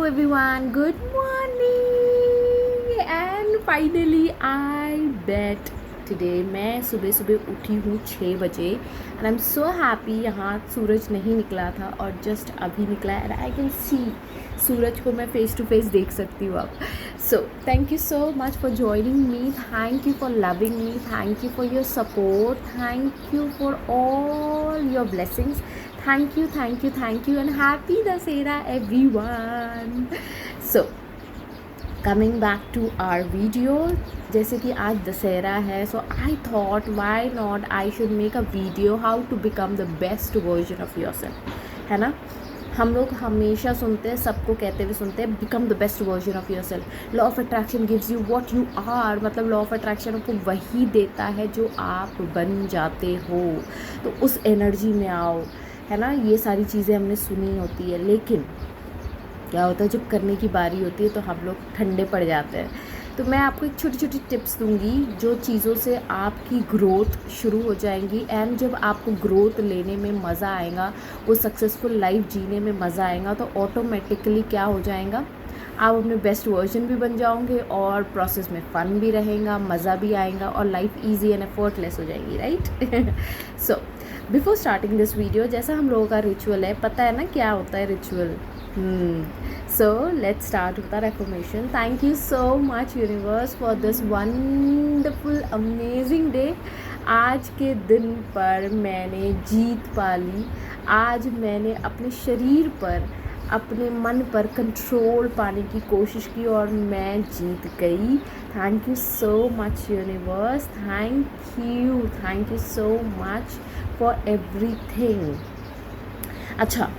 everyone, good morning and finally I bet today मैं सुबह सुबह उठी हूँ 6 बजे and I'm so happy। यहाँ सूरज नहीं निकला था और जस्ट अभी निकला है and I can see सूरज को मैं फेस टू फेस देख सकती हूँ अब। So thank you so much for joining me, thank you for loving me, thank you for your support, thank you for all your blessings, thank you and happy Dasera everyone। So coming back to our video, जैसे कि आज दशहरा है, so I thought why not I should make a video how to become the best version of yourself, है ना। हम लोग हमेशा सुनते हैं, सबको कहते हुए सुनते हैं become the best version of your self. Law of attraction gives you what you are, मतलब लॉ ऑफ अट्रैक्शन आपको वही देता है जो आप बन जाते हो। तो उस एनर्जी में आओ, है ना। ये सारी चीज़ें हमने सुनी होती है, लेकिन क्या होता है जब करने की बारी होती है तो हम लोग ठंडे पड़ जाते हैं। तो मैं आपको एक छोटी छोटी टिप्स दूंगी जो चीज़ों से आपकी ग्रोथ शुरू हो जाएंगी, एंड जब आपको ग्रोथ लेने में मज़ा आएगा, वो सक्सेसफुल लाइफ जीने में मज़ा आएगा, तो ऑटोमेटिकली क्या हो जाएगा, आप अपने बेस्ट वर्जन भी बन जाओगे और प्रोसेस में फ़न भी रहेगा, मज़ा भी आएगा और लाइफ ईजी एंड एफर्टलेस हो जाएगी, right. So before starting this video, जैसा हम लोगों का रिचुअल है, पता है ना क्या होता है ritual. So let's start with our affirmation. Thank you so much universe for this wonderful amazing day। आज के दिन पर मैंने जीत पा ली। आज मैंने अपने शरीर पर, अपने मन पर कंट्रोल पाने की कोशिश की और मैं जीत गई। Thank you so much universe, thank you so much for everything. अच्छा,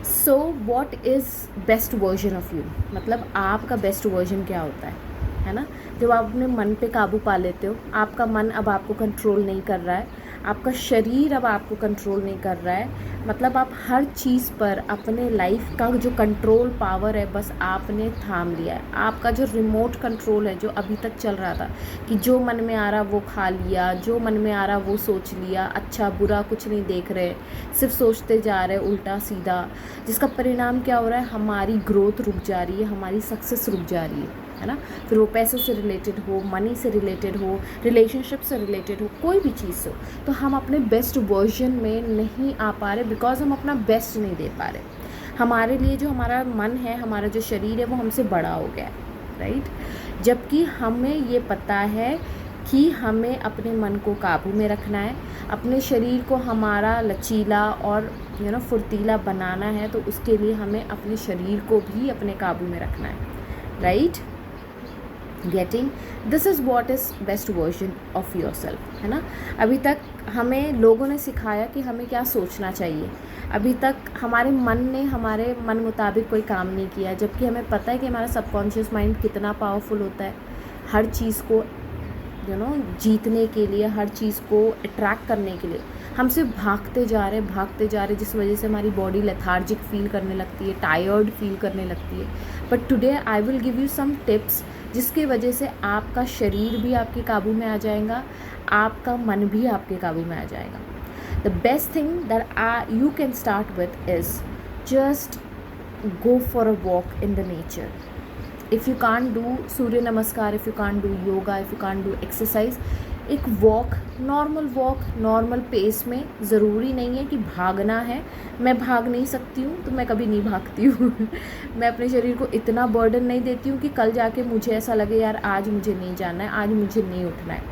so what is best version of you, मतलब आपका बेस्ट वर्जन क्या होता है ना। जब आप अपने मन पे काबू पा लेते हो, आपका मन अब आपको कंट्रोल नहीं कर रहा है, आपका शरीर अब आपको कंट्रोल नहीं कर रहा है, मतलब आप हर चीज़ पर अपने लाइफ का जो कंट्रोल पावर है बस आपने थाम लिया है। आपका जो रिमोट कंट्रोल है, जो अभी तक चल रहा था कि जो मन में आ रहा वो खा लिया, जो मन में आ रहा वो सोच लिया, अच्छा बुरा कुछ नहीं देख रहे, सिर्फ सोचते जा रहे उल्टा सीधा, जिसका परिणाम क्या हो रहा है, हमारी ग्रोथ रुक जा रही है, हमारी सक्सेस रुक जा रही है ना। फिर वो पैसे से रिलेटेड हो, मनी से रिलेटेड हो, रिलेशनशिप से रिलेटेड हो, कोई भी चीज़ हो, तो हम अपने बेस्ट वर्जन में नहीं आ पा रहे बिकॉज हम अपना बेस्ट नहीं दे पा रहे। हमारे लिए जो हमारा मन है, हमारा जो शरीर है, वो हमसे बड़ा हो गया है, राइट। जबकि हमें ये पता है कि हमें अपने मन को काबू में रखना है, अपने शरीर को हमारा लचीला और फुर्तीला बनाना है, तो उसके लिए हमें अपने शरीर को भी अपने काबू में रखना है, right. Getting this is what is best version of your self, है ना। अभी तक हमें लोगों ने सिखाया कि हमें क्या सोचना चाहिए, अभी तक हमारे मन ने हमारे मन मुताबिक कोई काम नहीं किया, जबकि हमें पता है कि हमारा सबकॉन्शियस माइंड कितना पावरफुल होता है हर चीज़ को जीतने के लिए, हर चीज़ को अट्रैक्ट करने के लिए। हम सिर्फ भागते जा रहे, जिस वजह से हमारी बॉडी लेथार्जिक फील करने लगती है, टायर्ड फील करने लगती है। But today I will give you some tips जिसकी वजह से आपका शरीर भी आपके काबू में आ जाएगा, आपका मन भी आपके काबू में आ जाएगा। The best thing that you can start with is just go for a walk in the nature. If you can't do सूर्य नमस्कार, if you can't do yoga, if you can't do exercise, एक walk, normal pace में, ज़रूरी नहीं है कि भागना है। मैं भाग नहीं सकती हूँ तो मैं कभी नहीं भागती हूँ। मैं अपने शरीर को इतना बर्डन नहीं देती हूँ कि कल जाके मुझे ऐसा लगे यार आज मुझे नहीं जाना है, आज मुझे नहीं उठना है।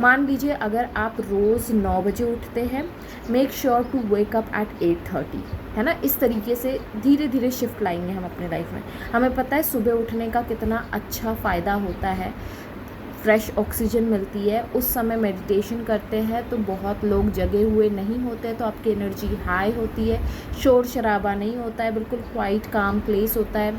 मान लीजिए अगर आप रोज़ 9 बजे उठते हैं, make sure to wake up at 8:30, है ना। इस तरीके से धीरे धीरे शिफ्ट लाएंगे हम अपने लाइफ में। हमें पता है सुबह उठने का कितना अच्छा फ़ायदा होता है, फ्रेश ऑक्सीजन मिलती है। उस समय मेडिटेशन करते हैं तो बहुत लोग जगे हुए नहीं होते, तो आपकी एनर्जी हाई होती है, शोर शराबा नहीं होता है, बिल्कुल क्वाइट काम प्लेस होता है,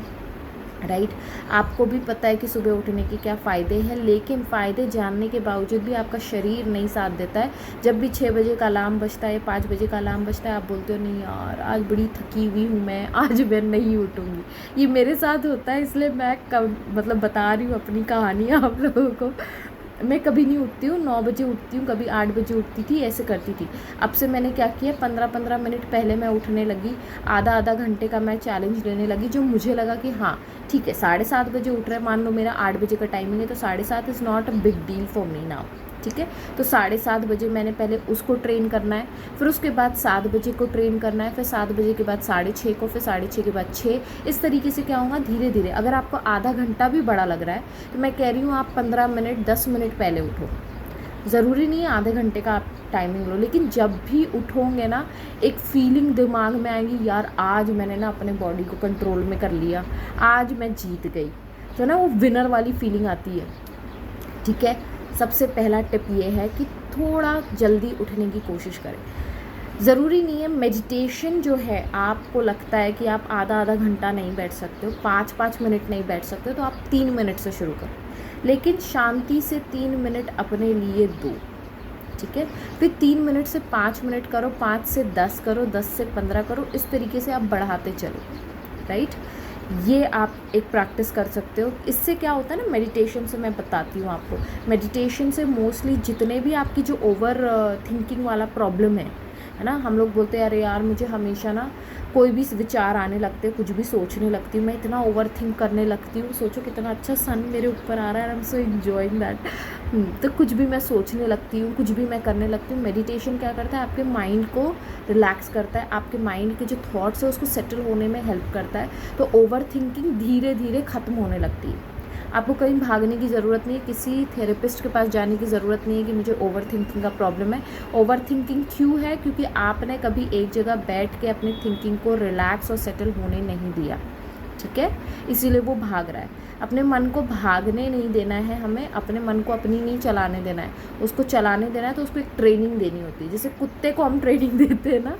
राइट। आपको भी पता है कि सुबह उठने के क्या फ़ायदे हैं, लेकिन फ़ायदे जानने के बावजूद भी आपका शरीर नहीं साथ देता है। जब भी 6 बजे का अलार्म बजता है, 5 बजे का अलार्म बजता है, आप बोलते हो नहीं यार आज बड़ी थकी हुई हूँ मैं, आज मैं नहीं उठूँगी। ये मेरे साथ होता है, इसलिए मैं मतलब बता रही हूँ अपनी कहानी आप लोगों को। मैं कभी नहीं उठती हूँ, 9 बजे उठती हूँ, कभी 8 बजे उठती थी, ऐसे करती थी। अब से मैंने क्या किया, 15-15 मिनट पहले मैं उठने लगी, आधा घंटे का मैं चैलेंज लेने लगी, जो मुझे लगा कि हाँ ठीक है 7:30 बजे उठ रहे हैं, मान लो मेरा 8 बजे का टाइमिंग है, तो 7:30 is not a big deal for me now, ठीक है। तो 7:30 बजे मैंने पहले उसको ट्रेन करना है, फिर उसके बाद 7 बजे को ट्रेन करना है, फिर 7 बजे के बाद 6:30 को, फिर 6:30 के बाद 6। इस तरीके से क्या होगा, धीरे धीरे। अगर आपको आधा घंटा भी बड़ा लग रहा है तो मैं कह रही हूँ आप 15 मिनट 10 मिनट पहले उठो। ज़रूरी नहीं है आधे घंटे का आप टाइमिंग लो, लेकिन जब भी उठोगे ना एक फीलिंग दिमाग में आएगी, यार आज मैंने ना अपने बॉडी को कंट्रोल में कर लिया, आज मैं जीत गई, तो ना वो विनर वाली फीलिंग आती है, ठीक है। सबसे पहला टिप ये है कि थोड़ा जल्दी उठने की कोशिश करें। ज़रूरी नहीं है मेडिटेशन जो है, आपको लगता है कि आप आधा आधा घंटा नहीं बैठ सकते हो, 5-5 मिनट नहीं बैठ सकते हो, तो आप 3 मिनट से शुरू करो, लेकिन शांति से 3 मिनट अपने लिए दो, ठीक है। फिर 3 मिनट से 5 मिनट करो, 5 से 10 करो, 10 से 15 करो, इस तरीके से आप बढ़ाते चलो, राइट। ये आप एक प्रैक्टिस कर सकते हो। इससे क्या होता है ना, मेडिटेशन से मैं बताती हूँ आपको, मेडिटेशन से मोस्टली जितने भी आपकी जो ओवर थिंकिंग वाला प्रॉब्लम है ना, हम लोग बोलते हैं अरे यार मुझे हमेशा ना कोई भी विचार आने लगते हैं, कुछ भी सोचने लगती हूँ, मैं इतना ओवर थिंक करने लगती हूँ। सोचो कितना अच्छा सन मेरे ऊपर आ रहा है, I am so enjoying that. तो कुछ भी मैं सोचने लगती हूँ, कुछ भी मैं करने लगती हूँ। मेडिटेशन क्या करता है, आपके माइंड को रिलैक्स करता है, आपके माइंड के जो थॉट्स है उसको सेटल होने में हेल्प करता है, तो ओवर थिंकिंग धीरे धीरे ख़त्म होने लगती है। आपको कहीं भागने की ज़रूरत नहीं है, किसी थेरेपिस्ट के पास जाने की ज़रूरत नहीं है कि मुझे ओवर थिंकिंग का प्रॉब्लम है। ओवर थिंकिंग क्यों है, क्योंकि आपने कभी एक जगह बैठ के अपनी थिंकिंग को रिलैक्स और सेटल होने नहीं दिया, ठीक है, इसीलिए वो भाग रहा है। अपने मन को भागने नहीं देना है हमें, अपने मन को अपनी नहीं चलाने देना है, उसको चलाने देना है तो उसको एक ट्रेनिंग देनी होती है, जैसे कुत्ते को हम ट्रेनिंग देते हैं ना,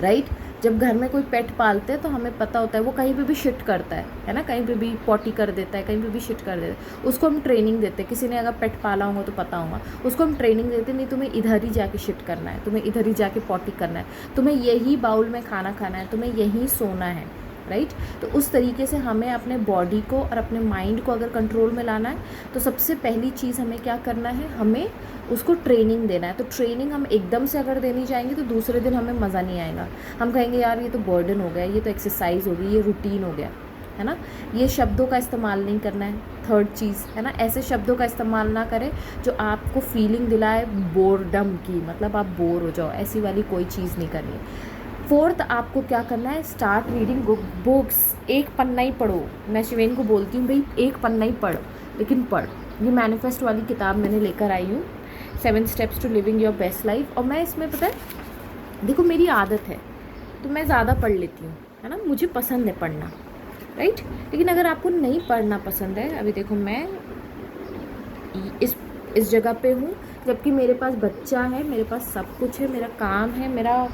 राइट। जब घर में कोई पेट पालते हैं तो हमें पता होता है वो कहीं पे भी शिट करता है ना, कहीं पे भी पॉटी कर देता है, कहीं पे भी शिट कर देता है, उसको हम ट्रेनिंग देते हैं। किसी ने अगर पेट पाला होगा तो पता होगा, उसको हम ट्रेनिंग देते नहीं, तुम्हें इधर ही जाके शिट करना है, तुम्हें इधर ही जाके पॉटी करना है, तुम्हें यही बाउल में खाना खाना है, तुम्हें यहीं सोना है, राइट। तो उस तरीके से हमें अपने बॉडी को और अपने माइंड को अगर कंट्रोल में लाना है तो सबसे पहली चीज़ हमें क्या करना है, हमें उसको ट्रेनिंग देना है। तो ट्रेनिंग हम एकदम से अगर देनी जाएंगे तो दूसरे दिन हमें मज़ा नहीं आएगा, हम कहेंगे यार ये तो बर्डन हो गया, ये तो एक्सरसाइज हो गई, ये रूटीन हो गया, है ना। ये शब्दों का इस्तेमाल नहीं करना है। थर्ड चीज़ है ना, ऐसे शब्दों का इस्तेमाल ना करें जो आपको फीलिंग दिलाए बोरडम की, मतलब आप बोर हो जाओ, ऐसी वाली कोई चीज़ नहीं करनी है। फोर्थ, आपको क्या करना है, स्टार्ट रीडिंग बुक्स। एक पन्ना ही पढ़ो, मैं शिवेन को बोलती हूँ भाई एक पन्ना ही पढ़, लेकिन पढ़। ये मैनिफेस्ट वाली किताब मैंने लेकर आई हूँ, 7 steps to living your best life, और मैं इसमें पता है, देखो मेरी आदत है तो मैं ज़्यादा पढ़ लेती हूँ, है ना, मुझे पसंद है पढ़ना, राइट। लेकिन अगर आपको नहीं पढ़ना पसंद है, अभी देखो मैं इस जगह पे हूँ, जबकि मेरे पास बच्चा है, मेरे पास सब कुछ है, मेरा काम है, मेरा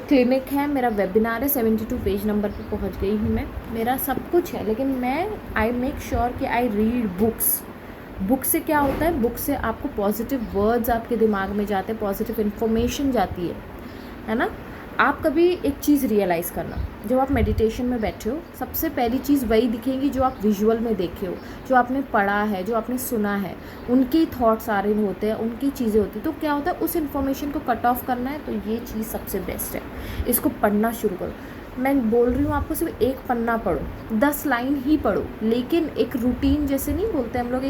क्लिनिक है, मेरा वेबिनार है, 72 पेज नंबर पे पहुंच गई हूँ मैं, मेरा सब कुछ है, लेकिन मैं आई मेक श्योर कि आई रीड बुक्स। बुक से क्या होता है, बुक से आपको पॉजिटिव वर्ड्स आपके दिमाग में जाते हैं, पॉजिटिव इन्फॉर्मेशन जाती है ना। आप कभी एक चीज़ रियलाइज़ करना, जब आप मेडिटेशन में बैठे हो सबसे पहली चीज़ वही दिखेगी जो आप विजुअल में देखे हो, जो आपने पढ़ा है, जो आपने सुना है, उनके थॉट्स आ रहे होते हैं, उनकी चीज़ें होती हैं। तो क्या होता है, उस इन्फॉर्मेशन को कट ऑफ करना है, तो ये चीज़ सबसे बेस्ट है, इसको पढ़ना शुरू करो। मैं बोल रही हूँ आपको सिर्फ एक पन्ना पढ़ो, 10 लाइन ही पढ़ो, लेकिन एक रूटीन जैसे नहीं बोलते हम लोग,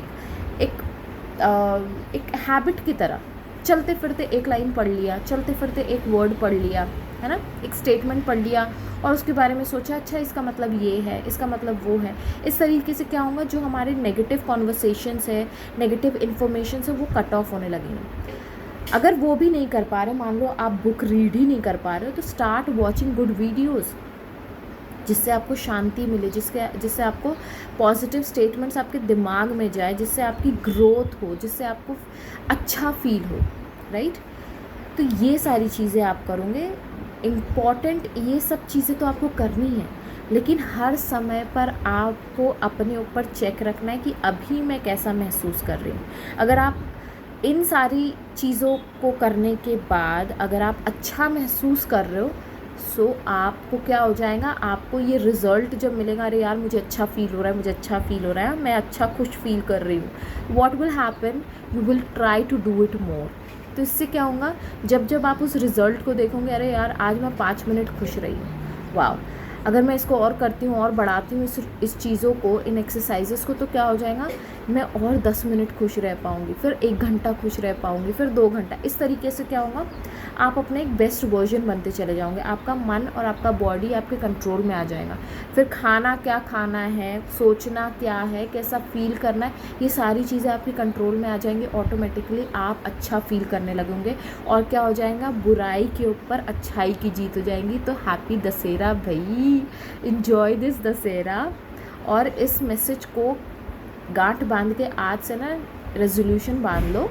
एक हैबिट की तरह, चलते फिरते एक लाइन पढ़ लिया, चलते फिरते एक वर्ड पढ़ लिया, है ना, एक स्टेटमेंट पढ़ लिया और उसके बारे में सोचा, अच्छा इसका मतलब ये है, इसका मतलब वो है। इस तरीके से क्या होगा, जो हमारे नेगेटिव कॉन्वर्सेशंस है, नेगेटिव इन्फॉर्मेशन है, वो कट ऑफ होने लगेंगे। अगर वो भी नहीं कर पा रहे, मान लो आप बुक रीड ही नहीं कर पा रहे हो, तो स्टार्ट वॉचिंग गुड वीडियोज़, जिससे आपको शांति मिले, जिससे आपको पॉजिटिव स्टेटमेंट्स आपके दिमाग में जाए, जिससे आपकी ग्रोथ हो, जिससे आपको अच्छा फील हो, राइट। तो ये सारी चीज़ें आप करोगे। इम्पॉर्टेंट ये सब चीज़ें तो आपको करनी है, लेकिन हर समय पर आपको अपने ऊपर चेक रखना है कि अभी मैं कैसा महसूस कर रही हूँ। अगर आप इन सारी चीज़ों को करने के बाद अगर आप अच्छा महसूस कर रहे हो, सो आपको क्या हो जाएगा, आपको ये रिज़ल्ट जब मिलेगा, अरे यार मुझे अच्छा फील हो रहा है, मुझे अच्छा फील हो रहा है, मैं अच्छा खुश फील कर रही हूँ, what will happen, you will try to do it more. तो इससे क्या होगा, जब आप उस रिज़ल्ट को देखोगे, अरे यार आज मैं 5 मिनट खुश रही हूँ, वाह, अगर मैं इसको और करती हूँ और बढ़ाती हूँ इस चीज़ों को, इन एक्सरसाइजेस को, तो क्या हो जाएगा, मैं और 10 मिनट खुश रह पाऊँगी, फिर 1 घंटा खुश रह पाऊँगी, फिर 2 घंटा। इस तरीके से क्या होगा, आप अपने एक बेस्ट वर्जन बनते चले जाओगे। आपका मन और आपका बॉडी आपके कंट्रोल में आ जाएगा। फिर खाना क्या खाना है, सोचना क्या है, कैसा फील करना है, ये सारी चीज़ें आपके कंट्रोल में आ जाएंगी। ऑटोमेटिकली आप अच्छा फील करने लगोगे और क्या हो जाएगा, बुराई के ऊपर अच्छाई की जीत हो जाएंगी। तो हैप्पी दशहरा भाई, इन्जॉय दिस दशहरा। और इस मैसेज को गांठ बांध के आज से ना रेजोल्यूशन बांध लो,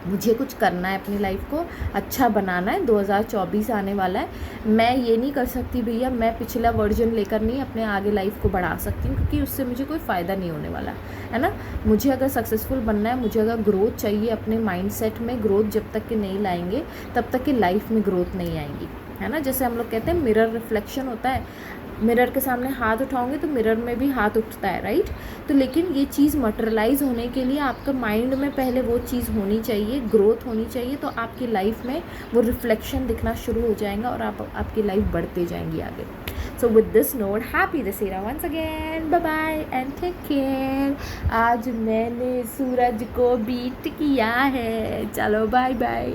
मुझे कुछ करना है, अपनी लाइफ को अच्छा बनाना है। 2024 आने वाला है, मैं ये नहीं कर सकती भैया, मैं पिछला वर्जन लेकर नहीं अपने आगे लाइफ को बढ़ा सकती हूँ, क्योंकि उससे मुझे कोई फ़ायदा नहीं होने वाला है ना। मुझे अगर सक्सेसफुल बनना है, मुझे अगर ग्रोथ चाहिए अपने माइंडसेट में, ग्रोथ जब तक कि नहीं लाएंगे तब तक कि लाइफ में ग्रोथ नहीं आएगी, है ना। जैसे हम लोग कहते हैं मिरर रिफ्लेक्शन होता है, मिरर के सामने हाथ उठाओगे तो मिरर में भी हाथ उठता है, राइट। तो लेकिन ये चीज़ मटेरियलाइज होने के लिए आपका माइंड में पहले वो चीज़ होनी चाहिए, ग्रोथ होनी चाहिए, तो आपकी लाइफ में वो रिफ्लेक्शन दिखना शुरू हो जाएगा और आपकी लाइफ बढ़ते जाएंगी आगे। So with this note, happy Dussehra once again, bye bye and take care. आज मैंने सूरज को बीट किया है, चलो बाय बाय।